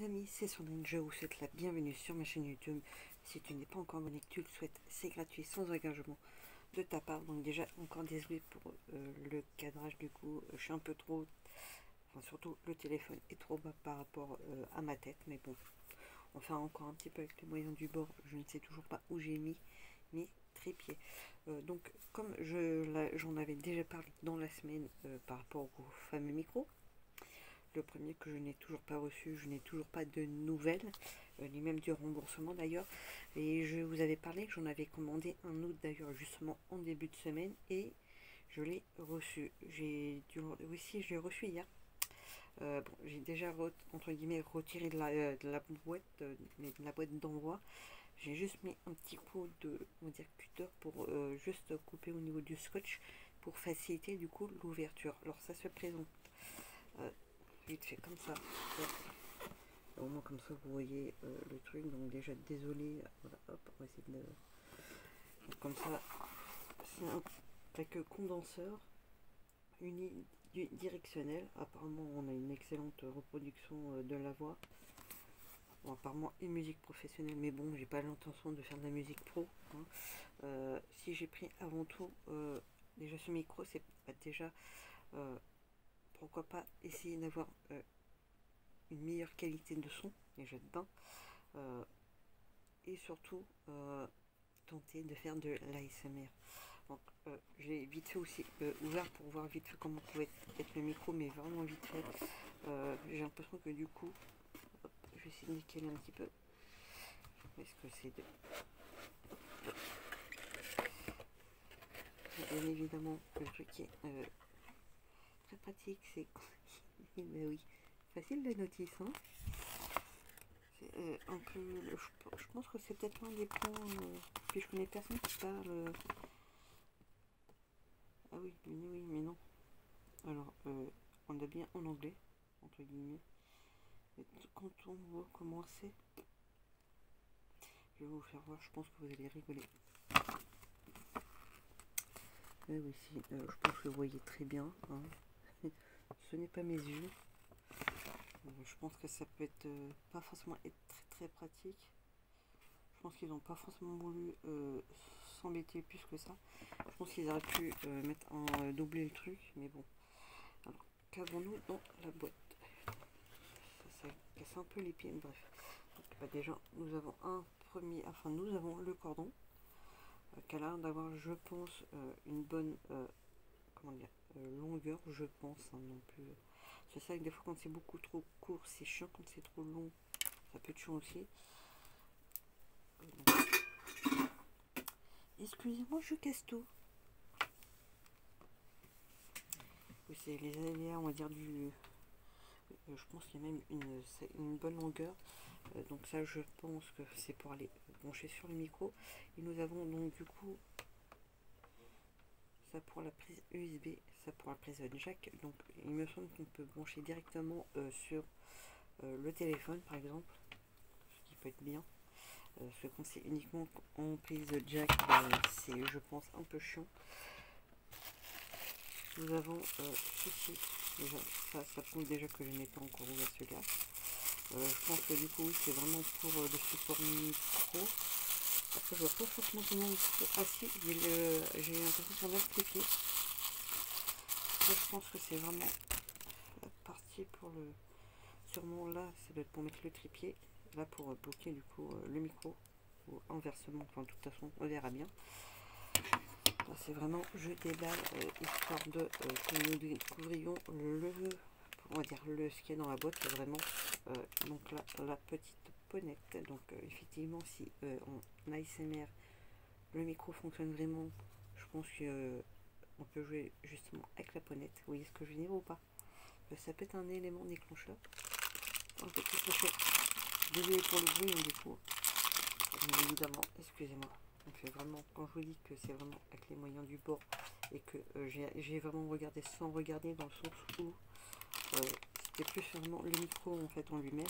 amis, c'est Sandrine, je vous souhaite la bienvenue sur ma chaîne YouTube. Si tu n'es pas encore abonné, que tu le souhaites, c'est gratuit, sans engagement de ta part. Donc déjà, encore désolé pour le cadrage, du coup, je suis un peu trop... Enfin, surtout le téléphone est trop bas par rapport à ma tête, mais bon, on fait encore un petit peu avec les moyens du bord. Je ne sais toujours pas où j'ai mis mes trépieds. Donc, comme j'en avais déjà parlé dans la semaine par rapport au fameux micro, le premier que je n'ai toujours pas reçu, je n'ai toujours pas de nouvelles, ni même du remboursement d'ailleurs. Et je vous avais parlé que j'en avais commandé un autre d'ailleurs justement en début de semaine et je l'ai reçu. Oui, je l'ai reçu hier. Bon, j'ai déjà entre guillemets retiré de la boîte, mais de la boîte d'envoi. J'ai juste mis un petit coup de, on va dire, cutter pour juste couper au niveau du scotch pour faciliter du coup l'ouverture. Alors ça se présente vite fait comme ça. Ouais. Au moins comme ça vous voyez le truc. Donc déjà désolé. Voilà, hop, on va essayer de... Donc, comme ça, c'est un pack condenseur unidirectionnel. Apparemment on a une excellente reproduction de la voix. Bon, apparemment une musique professionnelle, mais bon, j'ai pas l'intention de faire de la musique pro. Hein. Si j'ai pris avant tout déjà ce micro, c'est déjà pourquoi pas essayer d'avoir une meilleure qualité de son déjà de bain, et surtout tenter de faire de l'ASMR. Donc j'ai vite fait aussi ouvert pour voir vite fait comment pouvait être le micro, mais vraiment vite fait. J'ai l'impression que du coup je vais essayer de décaler un petit peu. Est-ce que c'est de... Bien évidemment le truc qui est très pratique, c'est mais oui, facile de notice, hein. C'est un peu, je pense que c'est peut-être un des points, puis je connais personne qui parle. Ah oui, mais non. Alors, on a bien en anglais, entre guillemets. Mais quand on voit comment c'est, je vais vous faire voir, je pense que vous allez rigoler. Mais oui, si, je pense que vous voyez très bien. Hein. Ce n'est pas mes yeux. Je pense que ça peut être pas forcément être très pratique. Je pense qu'ils n'ont pas forcément voulu s'embêter plus que ça. Je pense qu'ils auraient pu mettre en doubler le truc, mais bon. Alors, qu'avons-nous dans la boîte? Ça casse un peu les pieds, bref. Donc, bah, déjà, nous avons nous avons le cordon qui a l'air d'avoir, je pense, une bonne comment dire, longueur, je pense, hein, non plus. C'est ça que des fois, quand c'est beaucoup trop court, c'est chiant. Quand c'est trop long, ça peut être chiant aussi. Excusez-moi, je casse tout. Oui, c'est les aléas, on va dire, du... je pense qu'il y a même une bonne longueur. Donc ça, je pense que c'est pour aller brancher sur le micro. Et nous avons donc du coup ça pour la prise USB, ça pour la prise jack. Donc il me semble qu'on peut brancher directement sur le téléphone par exemple, ce qui peut être bien. Ce qu'on sait uniquement en prise jack, c'est je pense un peu chiant. Nous avons ceci, déjà, ça prouve déjà que je n'ai pas encore ouvert celui-là. Je pense que du coup oui, c'est vraiment pour le support micro. Après je vois pas forcément comment on peut... Ah si, j'ai l'impression qu'on a le pied. Je pense que c'est vraiment la partie pour le... Sûrement là, ça doit être pour mettre le trépied. Là pour bloquer du coup le micro. Ou inversement, enfin de toute façon on verra bien. C'est vraiment je déballe histoire de que nous découvrions on va dire ce qu'il y a dans la boîte. C'est vraiment donc là la petite poinette. Donc effectivement si en ASMR le micro fonctionne vraiment, je pense que on peut jouer justement avec la poinette. Vous voyez ce que je veux dire ou pas? Ça peut être un élément déclencheur. Un petit crochet. Désolé pour le bruit, du coup. Bien évidemment, excusez-moi. On fait vraiment, quand je vous dis que c'est vraiment avec les moyens du bord et que j'ai vraiment regardé sans regarder, dans le sens où c'était plus vraiment le micro en fait en lui-même.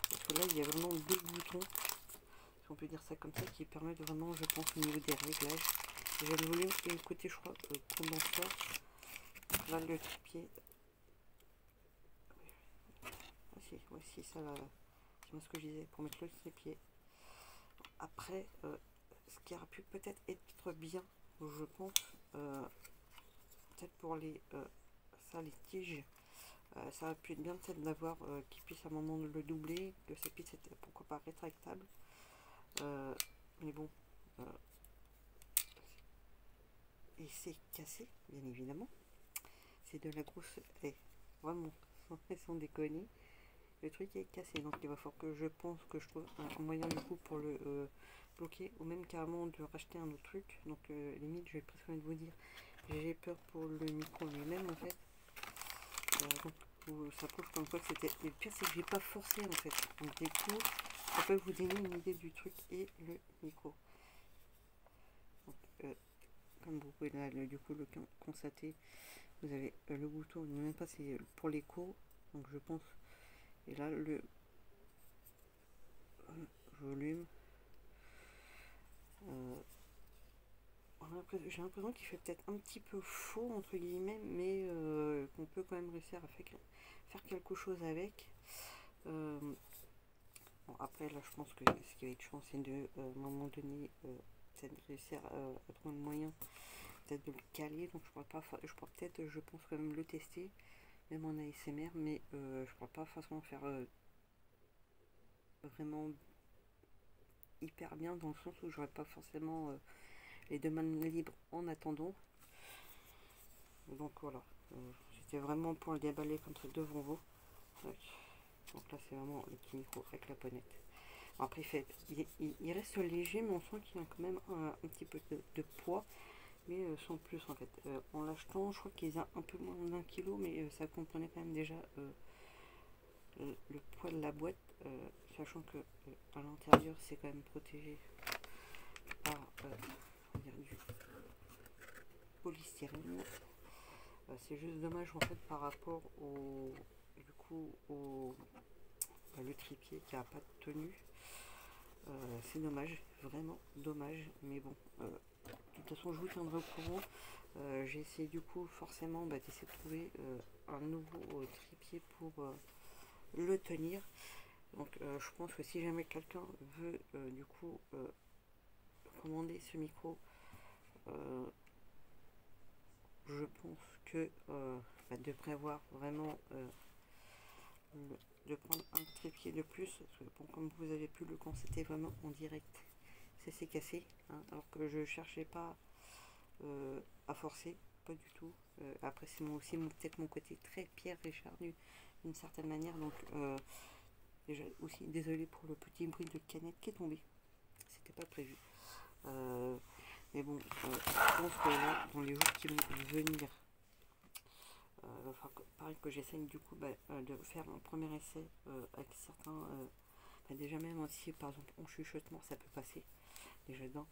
Parce que là il y a vraiment deux boutons, si on peut dire ça comme ça, qui permettent vraiment, je pense, au niveau des réglages. J'ai le volume et le côté, je crois, condenseur. Là le trépied. Voici ça là. exactement ce que je disais, pour mettre le trépied. Après, ce qui aurait pu peut-être être bien, je pense, peut-être pour les tiges, ça aurait pu être bien peut-être d'avoir qu'ils puissent à un moment le doubler, que ça puisse être pourquoi pas rétractable. Mais bon, et c'est cassé, bien évidemment. C'est de la grosse. Vraiment, sans déconner. Le truc est cassé, donc il va falloir que je pense que je trouve un moyen du coup pour le bloquer, ou même carrément de racheter un autre truc. Donc limite, je vais presque de vous dire, j'ai peur pour le micro lui-même en fait. Donc ça prouve comme quoi c'était. Et le pire, c'est que j'ai pas forcé en fait. Donc du coup, ça peut vous donner une idée du truc et le micro. Donc, comme vous pouvez là, du coup le constater, vous avez le bouton, même pas c'est pour l'écho, donc je pense. Et là le volume. J'ai l'impression qu'il fait peut-être un petit peu faux entre guillemets, mais qu'on peut quand même réussir à faire quelque chose avec. Bon, après là je pense que ce qui va être chance c'est de à un moment donné peut-être réussir à trouver le moyen peut-être de le caler. Donc je pourrais peut-être je pense quand même le tester même en ASMR, mais je pourrais pas forcément faire vraiment hyper bien dans le sens où j'aurais pas forcément les deux mains libres en attendant. Donc voilà, c'était vraiment pour le déballer comme ça devant vous. Donc là c'est vraiment le petit micro avec la poignette. Après il reste léger, mais on sent qu'il a quand même un petit peu de poids, mais sans plus en fait. En l'achetant, je crois qu'ils ont un peu moins d'un kilo, mais ça comprenait quand même déjà le poids de la boîte, sachant que à l'intérieur c'est quand même protégé par du polystyrène. C'est juste dommage en fait par rapport au le trépied qui a pas de tenue. C'est dommage, vraiment dommage, mais bon, de toute façon je vous tiendrai au courant. J'ai essayé du coup forcément d'essayer de trouver un nouveau trépied pour le tenir. Donc je pense que si jamais quelqu'un veut du coup commander ce micro, je pense que de prévoir vraiment de prendre un trépied de plus, parce que bon, comme vous avez pu le constater vraiment en direct, c'est cassé, hein, alors que je cherchais pas à forcer, pas du tout. Après c'est aussi peut-être mon côté très Pierre Richard d'une certaine manière, donc déjà aussi désolé pour le petit bruit de canette qui est tombé, c'était pas prévu. Mais bon, je pense que là, dans les jours qui vont venir, il va falloir pareil que j'essaye du coup de faire un premier essai avec certains. Déjà même si par exemple en chuchotement ça peut passer déjà dedans.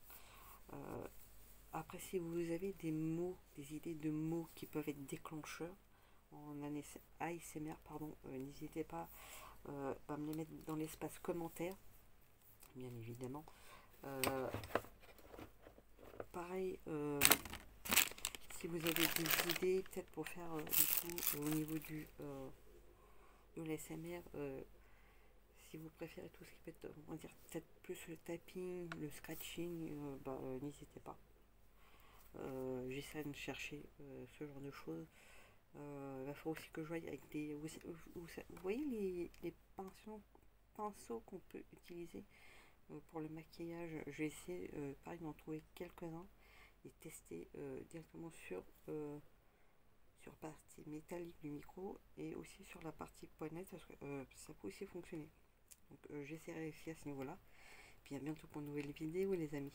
Après si vous avez des mots, des idées de mots qui peuvent être déclencheurs en ASMR, pardon, n'hésitez pas à me les mettre dans l'espace commentaire, bien évidemment. Pareil, si vous avez des idées peut-être pour faire du coup au niveau de l'ASMR, si vous préférez tout ce qui peut être, on va dire peut-être plus le tapping, le scratching, n'hésitez pas. J'essaie de chercher ce genre de choses. Il va falloir aussi que je voie avec des. Vous voyez les pinceaux qu'on peut utiliser pour le maquillage. Je vais essayer pareil d'en trouver quelques-uns et tester directement sur partie métallique du micro et aussi sur la partie poignette, parce que ça peut aussi fonctionner. Donc j'essaierai aussi à ce niveau là. Puis à bientôt pour une nouvelle vidéo les amis.